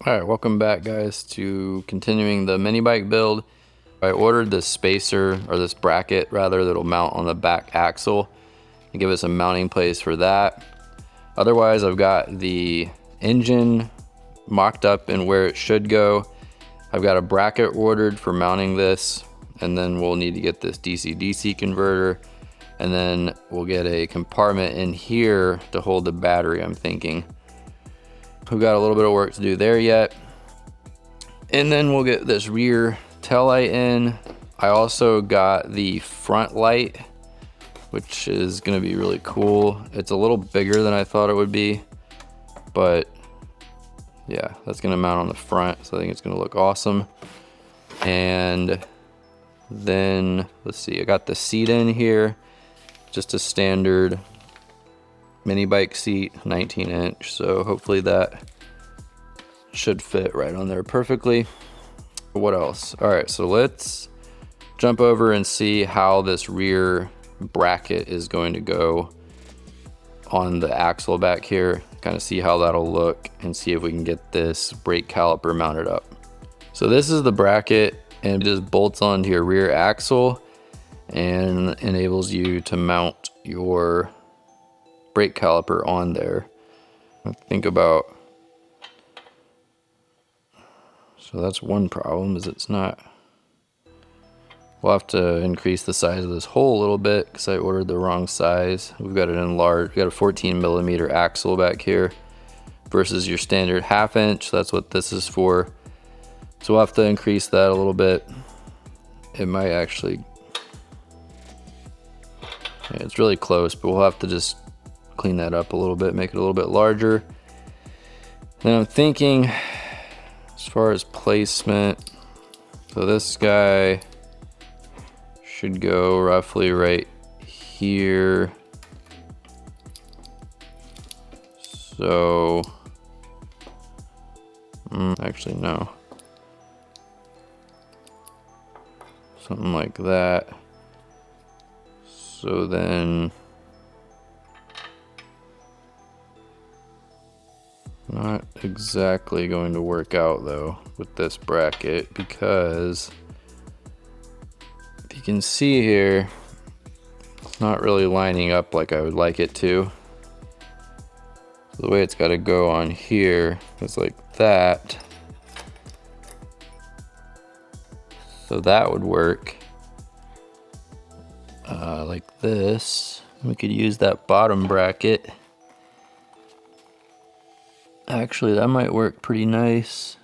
All right, welcome back guys to continuing the mini bike build. I ordered this spacer, or this bracket rather, that'll mount on the back axle and give us a mounting place for that. Otherwise, I've got the engine mocked up and where it should go. I've got a bracket ordered for mounting this, and then we'll need to get this DC-DC converter, and then we'll get a compartment in here to hold the battery, I'm thinking. We've got a little bit of work to do there yet. And then we'll get this rear tail light in. I also got the front light, which is gonna be really cool. It's a little bigger than I thought it would be, but yeah, that's gonna mount on the front, so I think it's gonna look awesome. And then, let's see, I got the seat in here, just a standard mini bike seat, 19 inch, so hopefully that should fit right on there perfectly. What else? All right, so let's jump over and see how this rear bracket is going to go on the axle back here, kind of see how that'll look and see if we can get this brake caliper mounted up. So this is the bracket, and it just bolts onto your rear axle and enables you to mount your brake caliper on there. Think about, so that's one problem, is it's not, we'll have to increase the size of this hole a little bit because I ordered the wrong size. We've got it enlarged. We've got a 14 millimeter axle back here versus your standard 1/2 inch. That's what this is for. So we'll have to increase that a little bit. It might actually, yeah, it's really close, but we'll have to just clean that up a little bit, make it a little bit larger. Then I'm thinking, as far as placement, so this guy should go roughly right here. So, actually no. Something like that. So then, not exactly going to work out though with this bracket, because if you can see here, it's not really lining up like I would like it to. So the way it's got to go on here is like that. So that would work like this. We could use that bottom bracket. Actually, that might work pretty nice.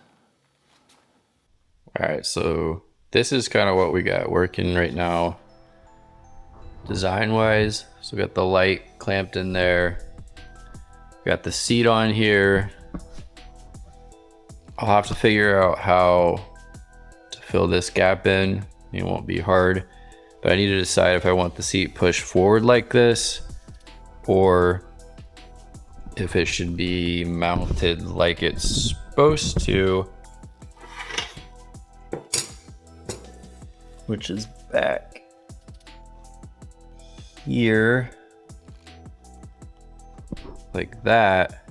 All right, so this is kind of what we got working right now, design wise. So we got the light clamped in there. We got the seat on here. I'll have to figure out how to fill this gap in. It won't be hard, but I need to decide if I want the seat pushed forward like this or if it should be mounted like it's supposed to, which is back here like that.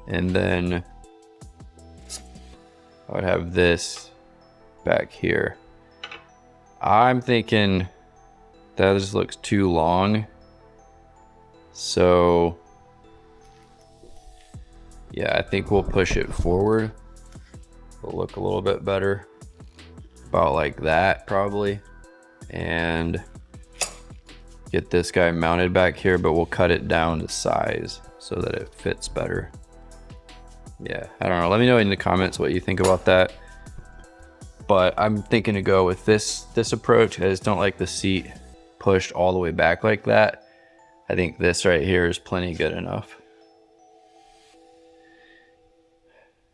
And then I would have this back here. I'm thinking that just looks too long. So yeah, I think we'll push it forward. It'll look a little bit better. About like that probably. And get this guy mounted back here, but we'll cut it down to size so that it fits better. Yeah, I don't know. Let me know in the comments what you think about that. But I'm thinking to go with this approach. I just don't like the seat pushed all the way back like that. I think this right here is plenty good enough.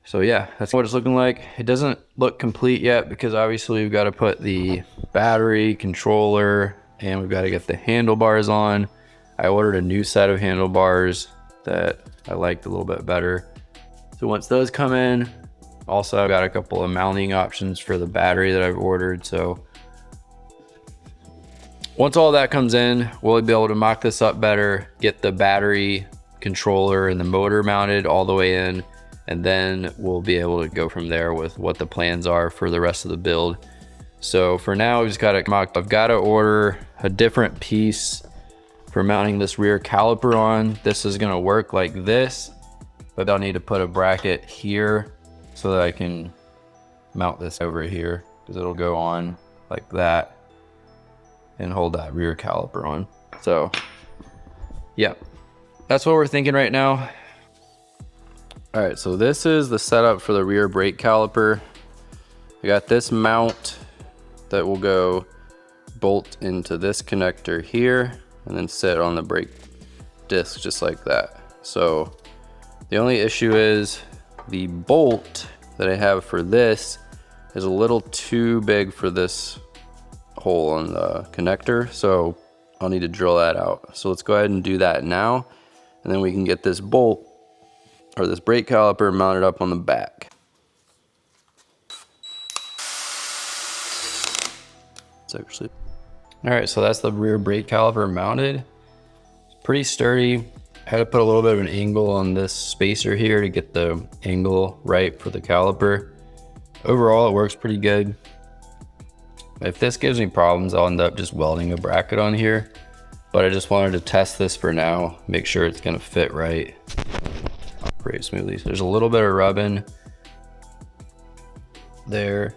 So yeah, that's what it's looking like. It doesn't look complete yet because obviously we've got to put the battery, controller, and we've got to get the handlebars on. I ordered a new set of handlebars that I liked a little bit better. So once those come in, also I've got a couple of mounting options for the battery that I've ordered. So once all that comes in, we'll be able to mock this up better, get the battery, controller, and the motor mounted all the way in. and then we'll be able to go from there with what the plans are for the rest of the build. So for now, I've got to order a different piece for mounting this rear caliper on. This is gonna work like this, but I'll need to put a bracket here so that I can mount this over here, because it'll go on like that and hold that rear caliper on. So yeah, that's what we're thinking right now. All right, so this is the setup for the rear brake caliper. I got this mount that will go bolt into this connector here and then sit on the brake disc just like that. So the only issue is the bolt that I have for this is a little too big for this hole on the connector, so I'll need to drill that out. So let's go ahead and do that now, and then we can get this bolt or this brake caliper mounted up on the back. It's actually all right, so that's the rear brake caliper mounted. It's pretty sturdy. I had to put a little bit of an angle on this spacer here to get the angle right for the caliper. Overall, it works pretty good. If this gives me problems, I'll end up just welding a bracket on here, but I just wanted to test this for now, make sure it's gonna fit right, operate smoothly. So there's a little bit of rubbing there,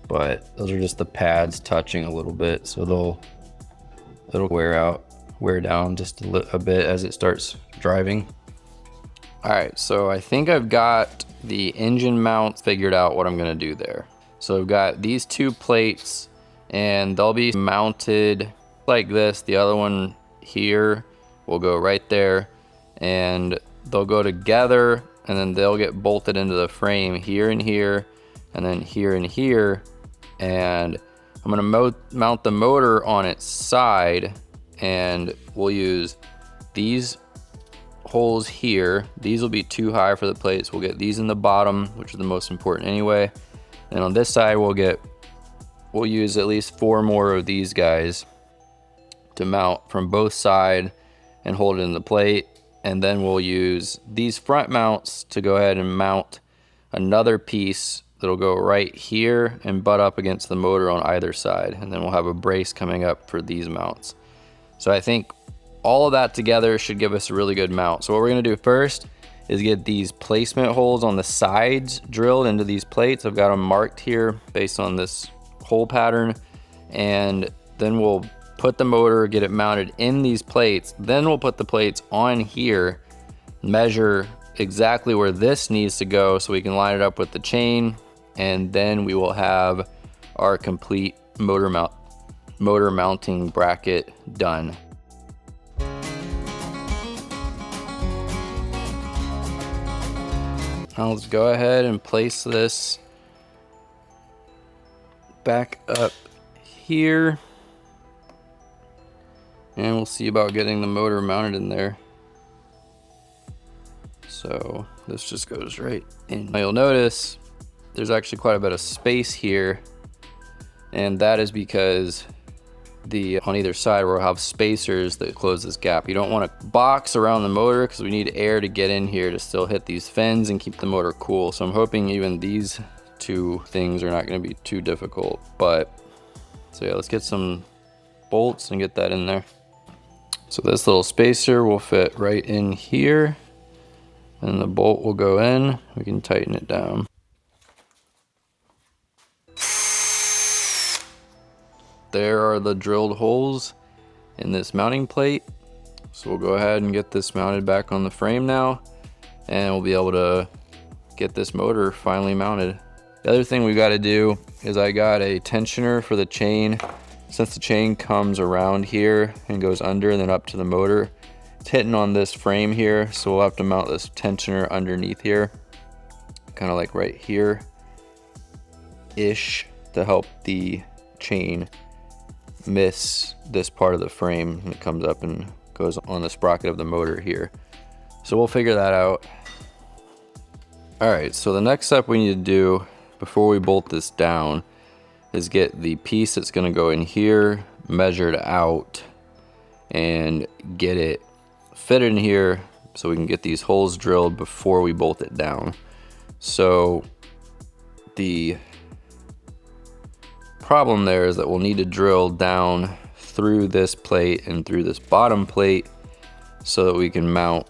but those are just the pads touching a little bit, so it'll wear down just a bit as it starts driving. All right, so I think I've got the engine mount figured out what I'm gonna do there. So I've got these two plates and they'll be mounted like this. The other one here will go right there, and they'll go together, and then they'll get bolted into the frame here and here, and then here and here. And I'm gonna mount the motor on its side, and we'll use these holes here. These will be too high for the plates. We'll get these in the bottom, which are the most important anyway. And on this side, we'll use at least 4 more of these guys to mount from both sides and hold it in the plate. And then we'll use these front mounts to go ahead and mount another piece that'll go right here and butt up against the motor on either side. And then we'll have a brace coming up for these mounts. So I think all of that together should give us a really good mount. So what we're gonna do first is get these placement holes on the sides drilled into these plates. I've got them marked here based on this hole pattern. And then we'll put the motor, get it mounted in these plates. Then we'll put the plates on here, measure exactly where this needs to go so we can line it up with the chain. And then we will have our complete motor mounting bracket done. Now let's go ahead and place this back up here, and we'll see about getting the motor mounted in there. So this just goes right in. Now you'll notice there's actually quite a bit of space here, and that is because on either side we'll have spacers that close this gap. You don't want to box around the motor because we need air to get in here to still hit these fins and keep the motor cool. So I'm hoping even these two things are not going to be too difficult. But so yeah, let's get some bolts and get that in there. So this little spacer will fit right in here, and the bolt will go in. We can tighten it down. There are the drilled holes in this mounting plate. So we'll go ahead and get this mounted back on the frame now, and we'll be able to get this motor finally mounted. The other thing we got to do is I got a tensioner for the chain. Since the chain comes around here and goes under and then up to the motor, it's hitting on this frame here, so we'll have to mount this tensioner underneath here, kind of like right here ish, to help the chain miss this part of the frame when it comes up and goes on the sprocket of the motor here. So we'll figure that out. All right, so the next step we need to do before we bolt this down is get the piece that's going to go in here measured out and get it fitted in here so we can get these holes drilled before we bolt it down. So the problem there is that we'll need to drill down through this plate and through this bottom plate so that we can mount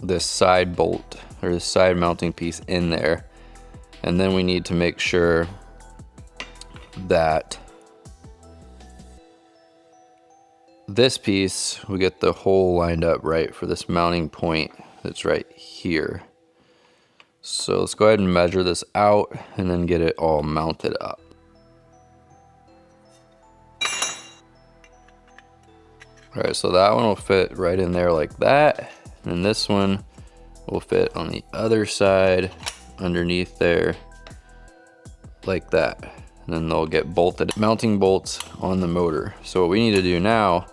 this side bolt or this side mounting piece in there. And then we need to make sure that this piece, we get the hole lined up right for this mounting point that's right here. So let's go ahead and measure this out and then get it all mounted up. All right, so that one will fit right in there like that. And this one will fit on the other side underneath there like that. And then they'll get bolted, mounting bolts on the motor. So what we need to do now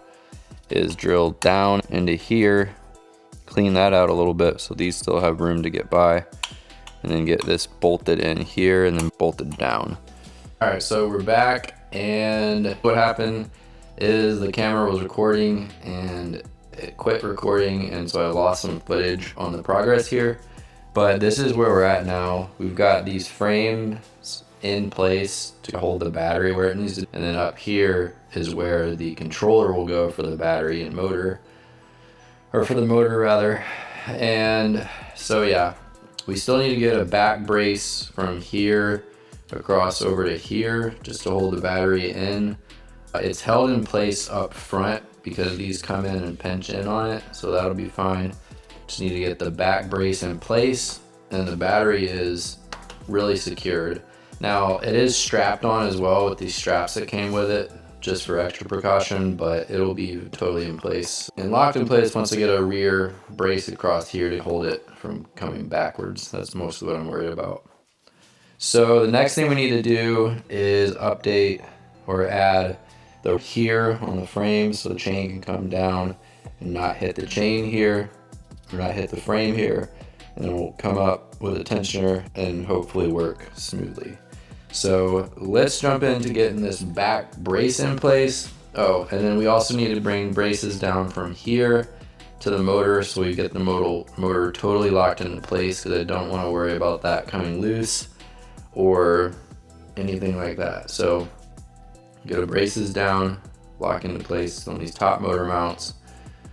is drill down into here, clean that out a little bit so these still have room to get by, and then get this bolted in here and then bolted down. All right, so we're back, and what happened is the camera was recording and it quit recording, and so I lost some footage on the progress here. But this is where we're at now. We've got these frames in place to hold the battery where it needs to, and then up here is where the controller will go for the battery and motor, or for the motor rather. And so yeah, we still need to get a back brace from here across over to here just to hold the battery in. It's held in place up front because these come in and pinch in on it, so that'll be fine. Just need to get the back brace in place, and the battery is really secured. Now it is strapped on as well with these straps that came with it, just for extra precaution, but it'll be totally in place and locked in place once I get a rear brace across here to hold it from coming backwards. That's mostly what I'm worried about. So the next thing we need to do is update or add the here on the frame so the chain can come down and not hit the chain here, or not hit the frame here, and then we'll come up with a tensioner and hopefully work smoothly. So let's jump into getting this back brace in place. Oh, and then we also need to bring braces down from here to the motor so we get the motor totally locked into place, because I don't want to worry about that coming loose or anything like that. So get the braces down, lock into place on these top motor mounts,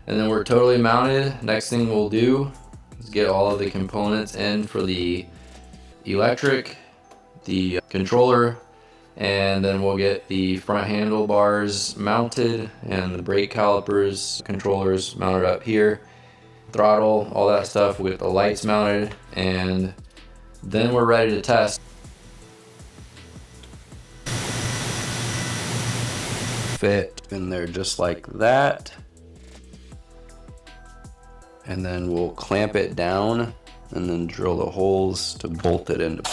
and then we're totally mounted. Next thing we'll do is get all of the components in for the electric, the controller, and then we'll get the front handlebars mounted and the brake calipers, controllers mounted up here, throttle, all that stuff. We'll get the lights mounted, and then we're ready to test. Fit in there just like that, and then we'll clamp it down and then drill the holes to bolt it into.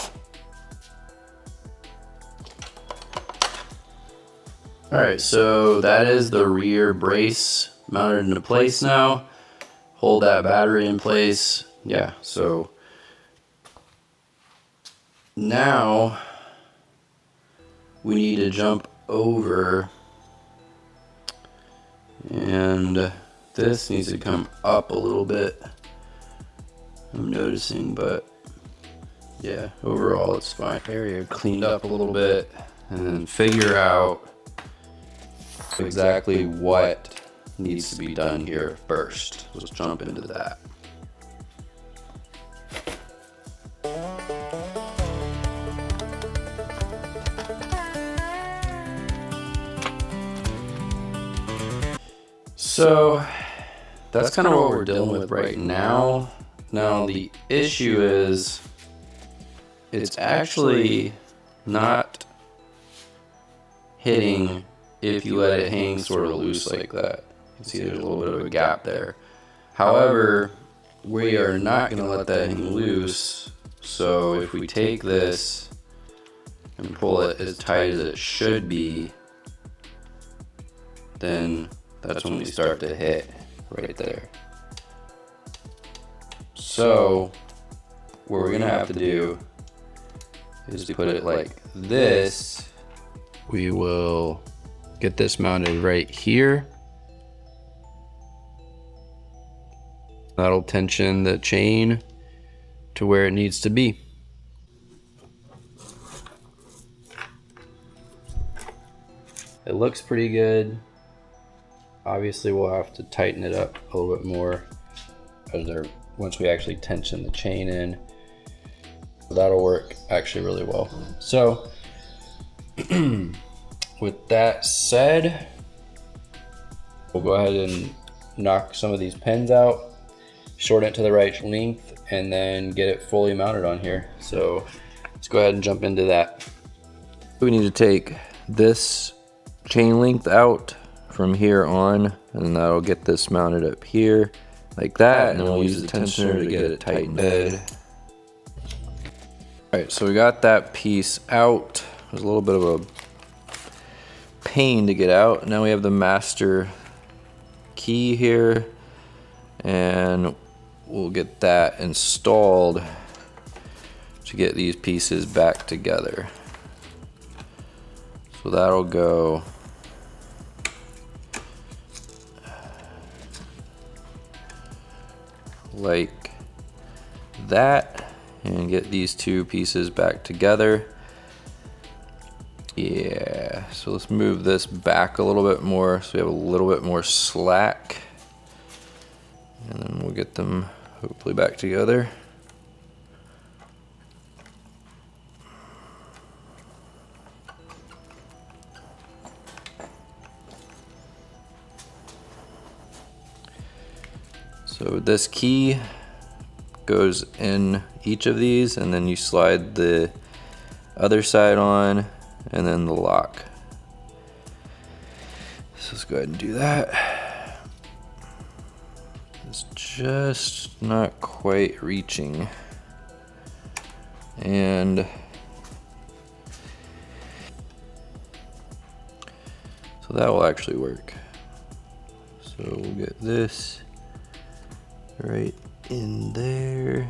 All right, so that is the rear brace mounted into place now. Hold that battery in place. Yeah, so now we need to jump over, and this needs to come up a little bit, I'm noticing, but yeah, overall it's fine. Area cleaned up a little bit, and then figure out exactly what needs to be done here first. Let's jump into that. So that's kind of what we're dealing with right now. Now the issue is it's actually not hitting if you let it hang sort of loose like that. You can see there's a little bit of a gap there. However, we are not going to let that hang loose. So if we take this and pull it as tight as it should be, then that's when we start to hit right there. So what we're gonna have to do is to put it like this. We will get this mounted right here. That'll tension the chain to where it needs to be. It looks pretty good. Obviously we'll have to tighten it up a little bit more once we actually tension the chain in. That'll work actually really well. So with that said, we'll go ahead and knock some of these pins out, shorten it to the right length, and then get it fully mounted on here. So let's go ahead and jump into that. We need to take this chain length out from here on, and that'll get this mounted up here like that, and then we'll use the tensioner to get it tightened in. Alright, so we got that piece out. It was a little bit of a pain to get out. Now we have the master key here, and we'll get that installed to get these pieces back together. So that'll go like that, and get these two pieces back together. Yeah, so let's move this back a little bit more so we have a little bit more slack, and then we'll get them hopefully back together. So this key goes in each of these, and then you slide the other side on, and then the lock. So let's go ahead and do that. It's just not quite reaching. And so that will actually work. So we'll get this right in there.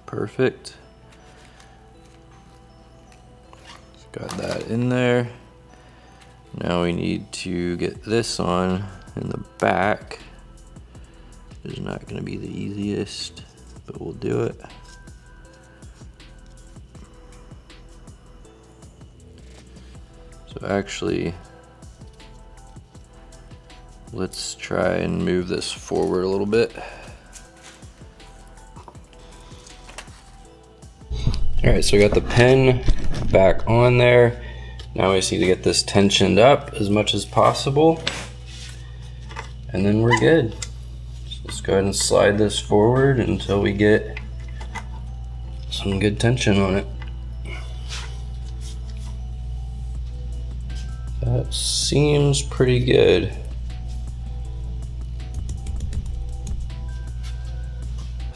Perfect. Got that in there. Now we need to get this on in the back. It's not going to be the easiest, but we'll do it. So actually, let's try and move this forward a little bit. All right, so we got the pin back on there. Now we just need to get this tensioned up as much as possible, and then we're good. So let's go ahead and slide this forward until we get some good tension on it. That seems pretty good.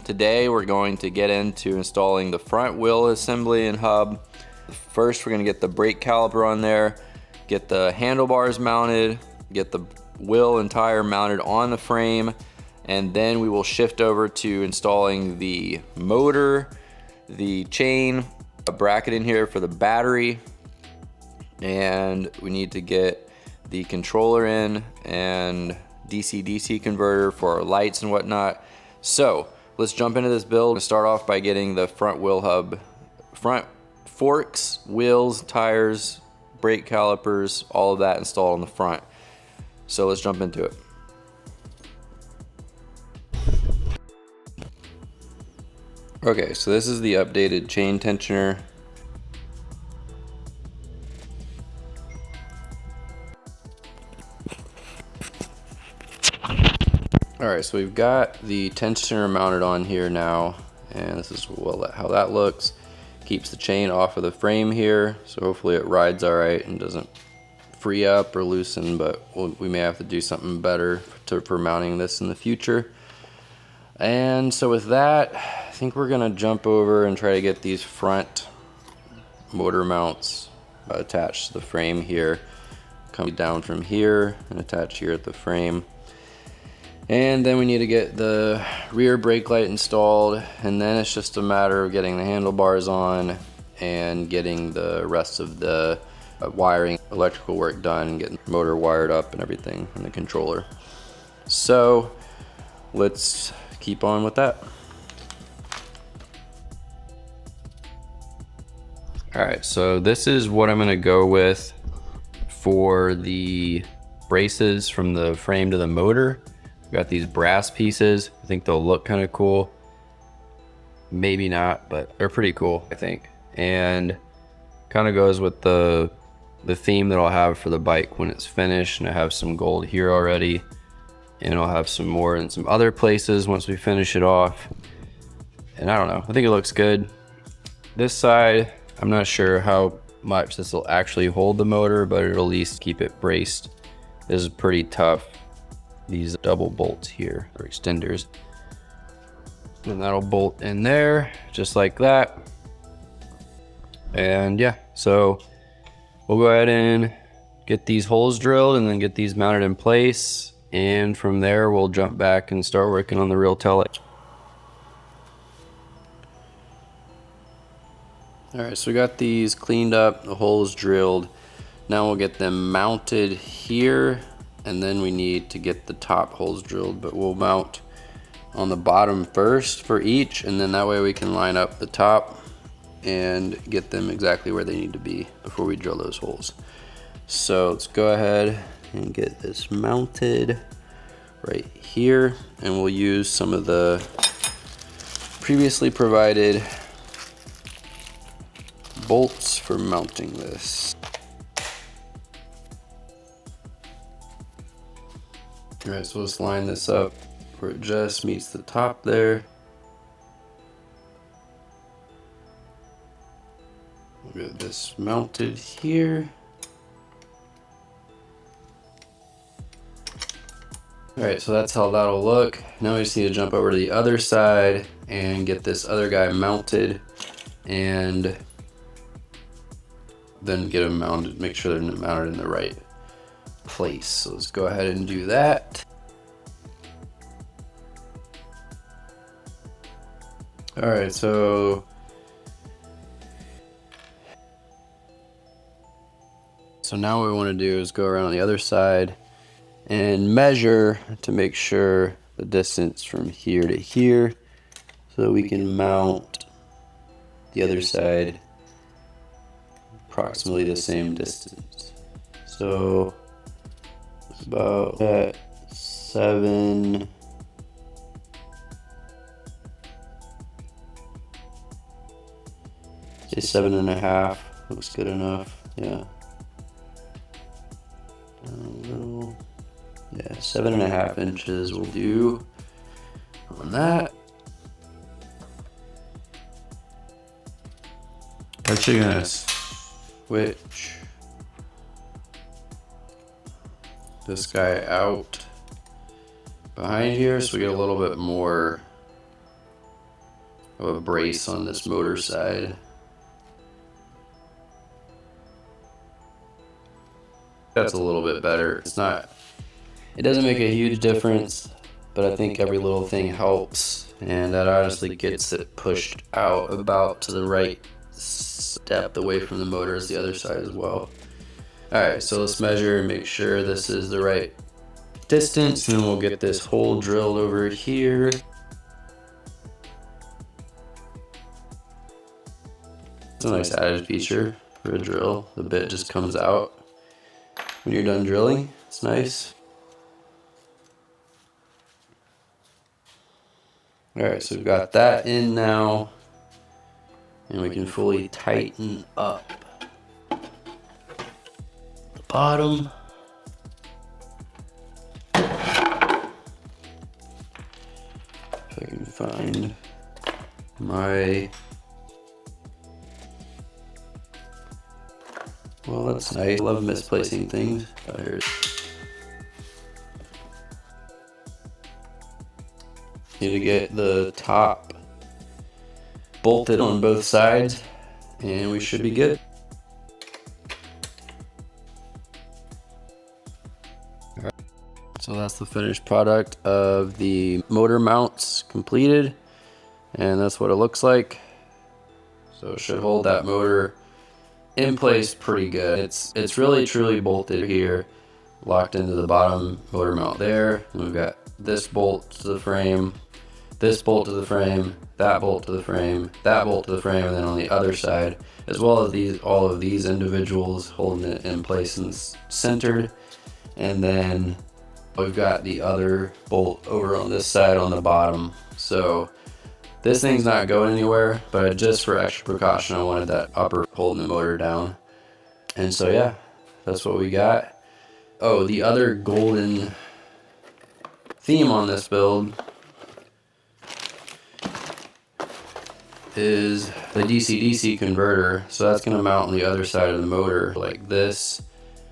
Today we're going to get into installing the front wheel assembly and hub. First we're going to get the brake caliper on there, get the handlebars mounted, get the wheel and tire mounted on the frame, and then we will shift over to installing the motor, the chain, a bracket in here for the battery, and we need to get the controller in and DC-DC converter for our lights and whatnot. So let's jump into this build and start off by getting the front wheel hub, front forks, wheels, tires, brake calipers, all of that installed on the front. So let's jump into it. Okay, so this is the updated chain tensioner. All right, so we've got the tensioner mounted on here now, and this is how that looks. Keeps the chain off of the frame here, so hopefully it rides all right and doesn't free up or loosen, but we may have to do something better for mounting this in the future. And so with that, I think we're gonna jump over and try to get these front motor mounts attached to the frame here. Come down from here and attach here at the frame. And then we need to get the rear brake light installed, and then it's just a matter of getting the handlebars on and getting the rest of the wiring, electrical work done, and getting the motor wired up and everything in the controller. So let's keep on with that. All right, so this is what I'm gonna go with for the braces from the frame to the motor. We've got these brass pieces. I think they'll look kind of cool. Maybe not, but they're pretty cool, I think. And kind of goes with the theme that I'll have for the bike when it's finished. And I have some gold here already, and I'll have some more in some other places once we finish it off. And I don't know, I think it looks good. This side, I'm not sure how much this will actually hold the motor, but it'll at least keep it braced. This is pretty tough. These double bolts here, or extenders. And that'll bolt in there, just like that. And yeah, so we'll go ahead and get these holes drilled and then get these mounted in place. And from there, we'll jump back and start working on the real Tele. All right, so we got these cleaned up, the holes drilled. Now we'll get them mounted here, and then we need to get the top holes drilled, but we'll mount on the bottom first for each, and then that way we can line up the top and get them exactly where they need to be before we drill those holes. So let's go ahead and get this mounted right here, and we'll use some of the previously provided bolts for mounting this. All right, so let's line this up where it just meets the top there. We'll get this mounted here. All right, so that's how that'll look. Now we just need to jump over to the other side and get this other guy mounted, and then get them mounted, make sure they're mounted in the right place. So let's go ahead and do that. All right, so now what we want to do is go around on the other side and measure to make sure the distance from here to here, so that we can mount the other side approximately the same distance. So it's about at 7. Say 7.5 looks good enough. Yeah. A little. Yeah, 7.5 inches will do on that. Actually gonna switch this guy out behind here so we get a little bit more of a brace on this motor side. That's a little bit better. It doesn't make a huge difference, but I think every little thing helps, and that honestly gets it pushed out about to the right depth away from the motor as the other side as well. All right, so let's measure and make sure this is the right distance, and then we'll get this hole drilled over here. It's a nice added feature for a drill. The bit just comes out when you're done drilling. It's nice. All right, so we've got that in now, and we can fully tighten up the bottom. If I can find my, well, that's nice. I love misplacing things. Need to get the top bolted on both sides, and we should be good. Right. So that's the finished product of the motor mounts completed, and that's what it looks like. So it should hold that motor in place pretty good. It's really truly bolted here, locked into the bottom motor mount there. And we've got this bolt to the frame, this bolt to the frame, that bolt to the frame, that bolt to the frame, and then on the other side, as well as all of these individuals holding it in place and centered. And then we've got the other bolt over on this side on the bottom. So this thing's not going anywhere, but just for extra precaution, I wanted that upper holding the motor down. And so yeah, that's what we got. Oh, the other golden theme on this build is the DC-DC converter. So that's gonna mount on the other side of the motor like this.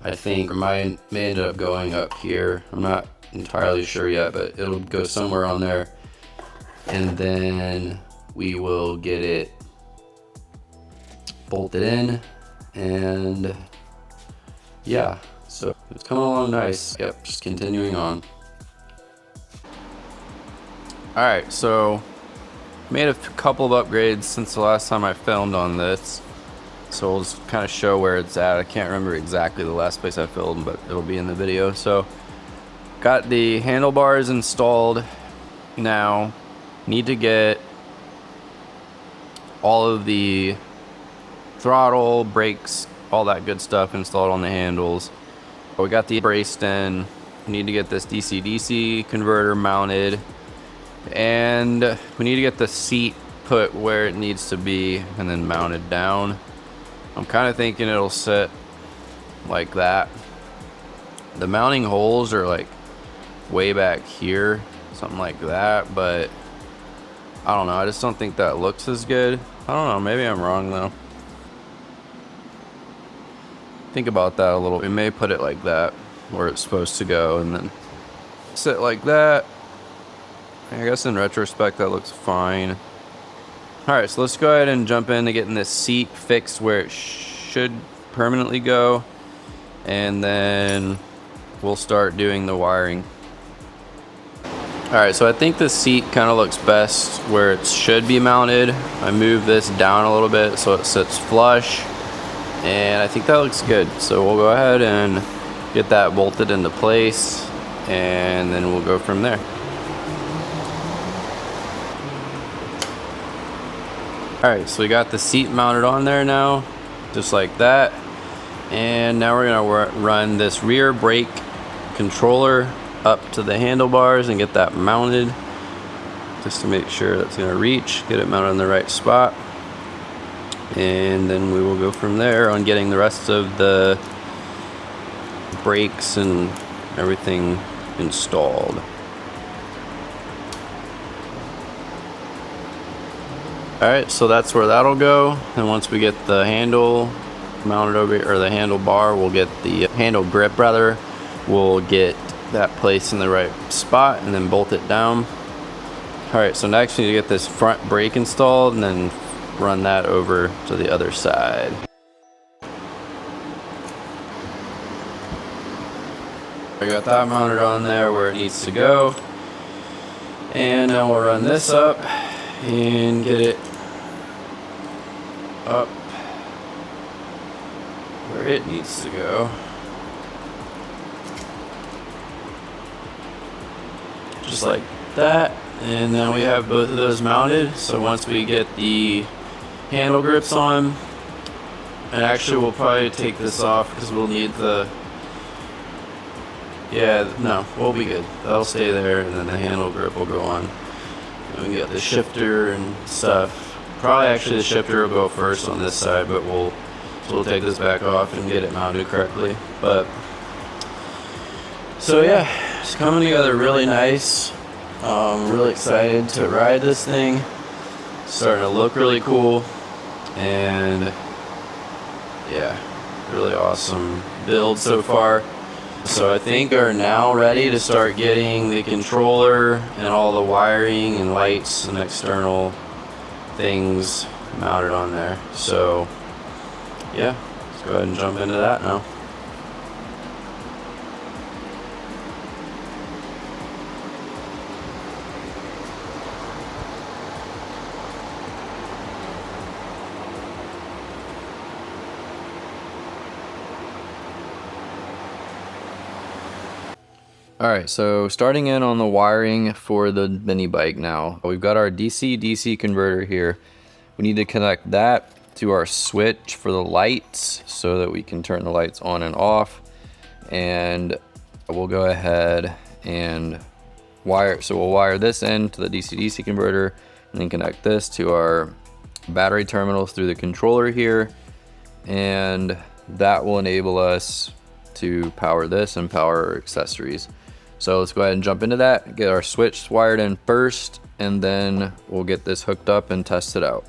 I think mine may end up going up here. I'm not entirely sure yet, but it'll go somewhere on there. And then we will get it bolted in, and yeah, so it's coming along nice. Yep, just continuing on. All right, so made a couple of upgrades since the last time I filmed on this. So we'll just kind of show where it's at. I can't remember exactly the last place I filmed, but it'll be in the video. So got the handlebars installed now. Need to get all of the throttle, brakes, all that good stuff installed on the handles. We got the braced in. We need to get this DC-DC converter mounted, and we need to get the seat put where it needs to be and then mounted down. I'm kind of thinking it'll sit like that. The mounting holes are like way back here, something like that, but I don't know, I just don't think that looks as good. I don't know, maybe I'm wrong though. Think about that a little. We may put it like that, where it's supposed to go, and then sit like that. I guess in retrospect that looks fine. Alright, so let's go ahead and jump into getting this seat fixed where it should permanently go, and then we'll start doing the wiring. Alright, so I think the seat kind of looks best where it should be mounted. I moved this down a little bit so it sits flush, and I think that looks good. So we'll go ahead and get that bolted into place, and then we'll go from there. Alright, so we got the seat mounted on there now, just like that. And now we're going to run this rear brake controller up to the handlebars and get that mounted, just to make sure that's going to reach, get it mounted in the right spot. And then we will go from there on getting the rest of the brakes and everything installed. Alright, so that's where that'll go. And once we get the handle mounted over, or the handlebar, we'll get the handle grip rather, we'll get that placed in the right spot and then bolt it down. Alright, so next we need to get this front brake installed and then run that over to the other side. I got that mounted on there where it needs to go. And now we'll run this up and get it up where it needs to go. Just like that. And then we have both of those mounted. So once we get the handle grips on, and actually we'll probably take this off because we'll need the, we'll be good. That'll stay there, and then the handle grip will go on. And we got the shifter and stuff. Probably actually the shifter will go first on this side, but we'll take this back off and get it mounted correctly. But so yeah, it's coming together really nice. Really excited to ride this thing. It's starting to look really cool, and yeah, really awesome build so far. So I think are now ready to start getting the controller and all the wiring and lights and external things mounted on there. So yeah, let's go ahead and jump into that now. All right, so starting in on the wiring for the mini bike now. We've got our DC-DC converter here. We need to connect that to our switch for the lights so that we can turn the lights on and off. And we'll go ahead and wire, so we'll wire this in to the DC-DC converter and then connect this to our battery terminals through the controller here. And that will enable us to power this and power our accessories. So let's go ahead and jump into that, get our switch wired in first, and then we'll get this hooked up and test it out.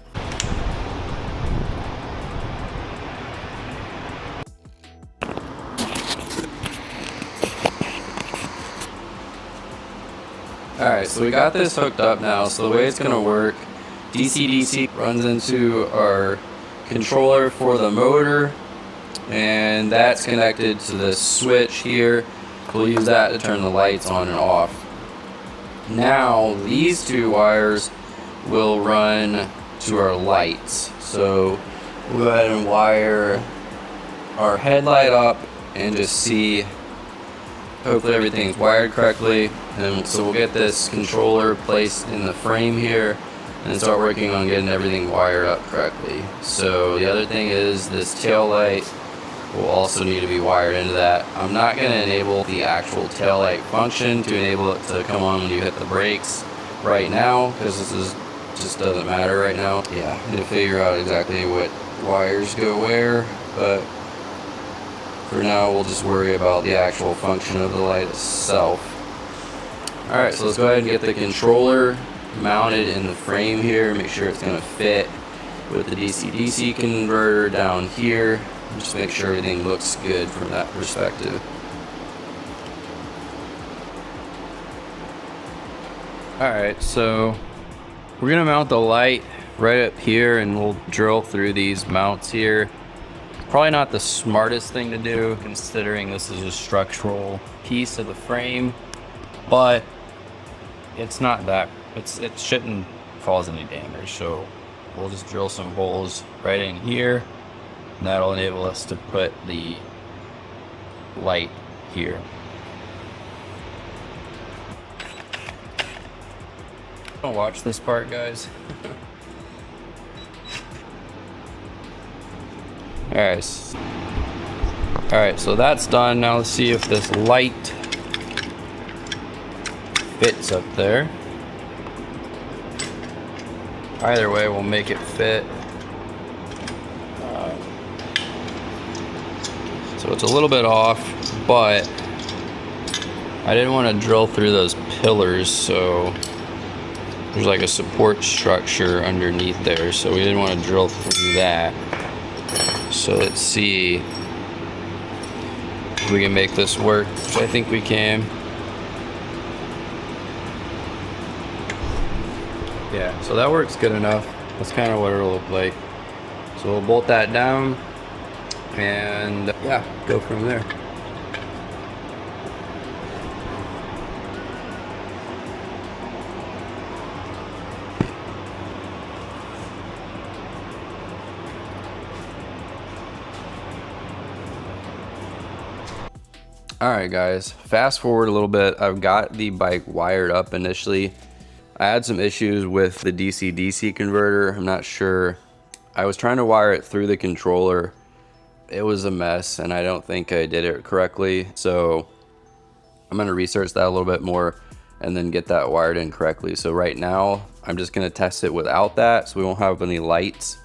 Alright, so we got this hooked up now. So the way it's gonna work, DC-DC runs into our controller for the motor, and that's connected to the switch here. We'll use that to turn the lights on and off. Now these two wires will run to our lights. So we'll go ahead and wire our headlight up and just see, hopefully everything's wired correctly. And so we'll get this controller placed in the frame here and start working on getting everything wired up correctly. So the other thing is this tail light will also need to be wired into that. I'm not going to enable the actual tail light function to enable it to come on when you hit the brakes right now, because this is just doesn't matter right now. Yeah, I need to figure out exactly what wires go where, but for now we'll just worry about the actual function of the light itself. Alright, so let's go ahead and get the controller mounted in the frame here, make sure it's going to fit with the DC-DC converter down here. Just make sure everything looks good from that perspective. Alright, so we're going to mount the light right up here, and we'll drill through these mounts here. Probably not the smartest thing to do, considering this is a structural piece of the frame, but it's not that, it shouldn't cause any damage. So we'll just drill some holes right in here. And that'll enable us to put the light here. Don't watch this part, guys. Alright, so that's done. Now let's see if this light fits up there. Either way, we'll make it fit. So it's a little bit off, but I didn't want to drill through those pillars, so there's like a support structure underneath there, so we didn't want to drill through that. So let's see if we can make this work, which I think we can. Yeah, so that works good enough. That's kind of what it'll look like. So we'll bolt that down and yeah, go from there. Alright guys, fast forward a little bit. I've got the bike wired up initially. I had some issues with the DC-DC converter. I'm not sure. I was trying to wire it through the controller. It was a mess, and I don't think I did it correctly. So I'm going to research that a little bit more and then get that wired in correctly. So right now, I'm just going to test it without that, so we won't have any lights,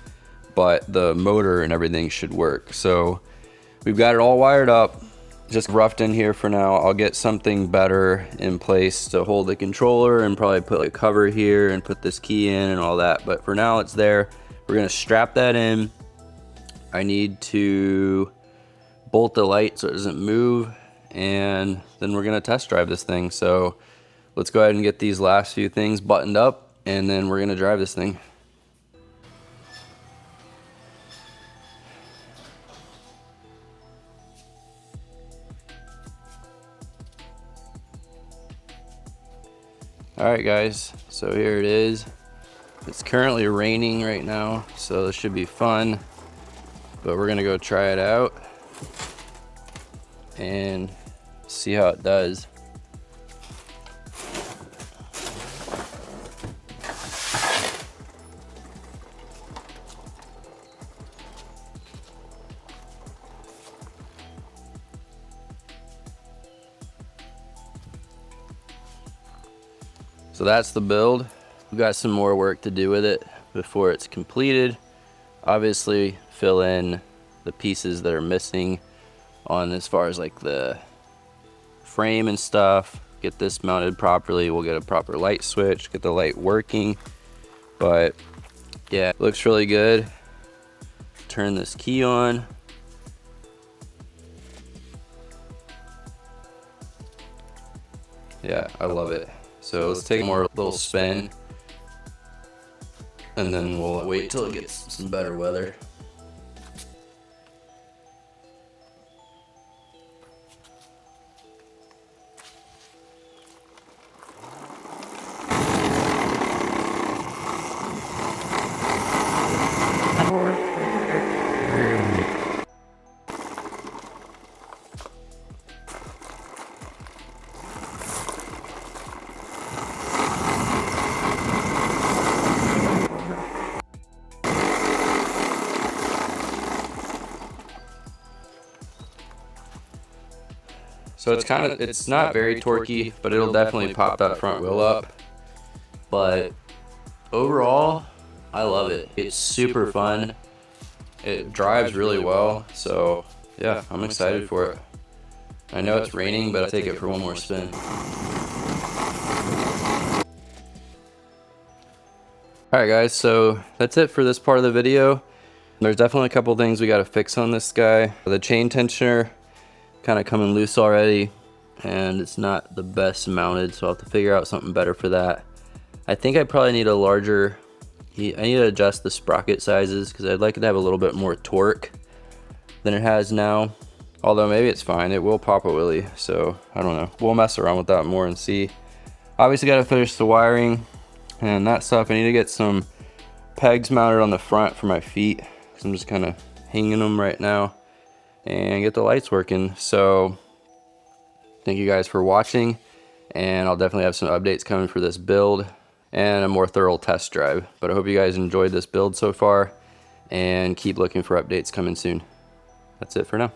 but the motor and everything should work. So we've got it all wired up. Just roughed in here for now. I'll get something better in place to hold the controller and probably put a cover here and put this key in and all that. But for now it's there. We're gonna strap that in. I need to bolt the light so it doesn't move, and then we're gonna test drive this thing. So let's go ahead and get these last few things buttoned up, and then we're gonna drive this thing. Alright guys, so here it is. It's currently raining right now, so this should be fun, but we're gonna go try it out and see how it does. So that's the build. We've got some more work to do with it before it's completed. Obviously, fill in the pieces that are missing on as far as like the frame and stuff. Get this mounted properly. We'll get a proper light switch, get the light working. But yeah, looks really good. Turn this key on. Yeah, I love it. So let's take more little spin, and then we'll wait till it gets some better weather. So it's not very torquey, but it'll definitely pop that front wheel up. But overall, I love it. It's super fun. It drives really well. So yeah, I'm excited for it. I know it's raining, but I'll take it for one more spin. Alright guys, so that's it for this part of the video. There's definitely a couple things we got to fix on this guy. The chain tensioner kind of coming loose already, and it's not the best mounted, so I'll have to figure out something better for that. I think I probably need a larger, I need to adjust the sprocket sizes because I'd like it to have a little bit more torque than it has now. Although maybe it's fine, it will pop a wheelie, so I don't know. We'll mess around with that more and see. Obviously got to finish the wiring and that stuff. I need to get some pegs mounted on the front for my feet because I'm just kind of hanging them right now, and get the lights working. So thank you guys for watching, and I'll definitely have some updates coming for this build and a more thorough test drive. But I hope you guys enjoyed this build so far, and keep looking for updates coming soon. That's it for now.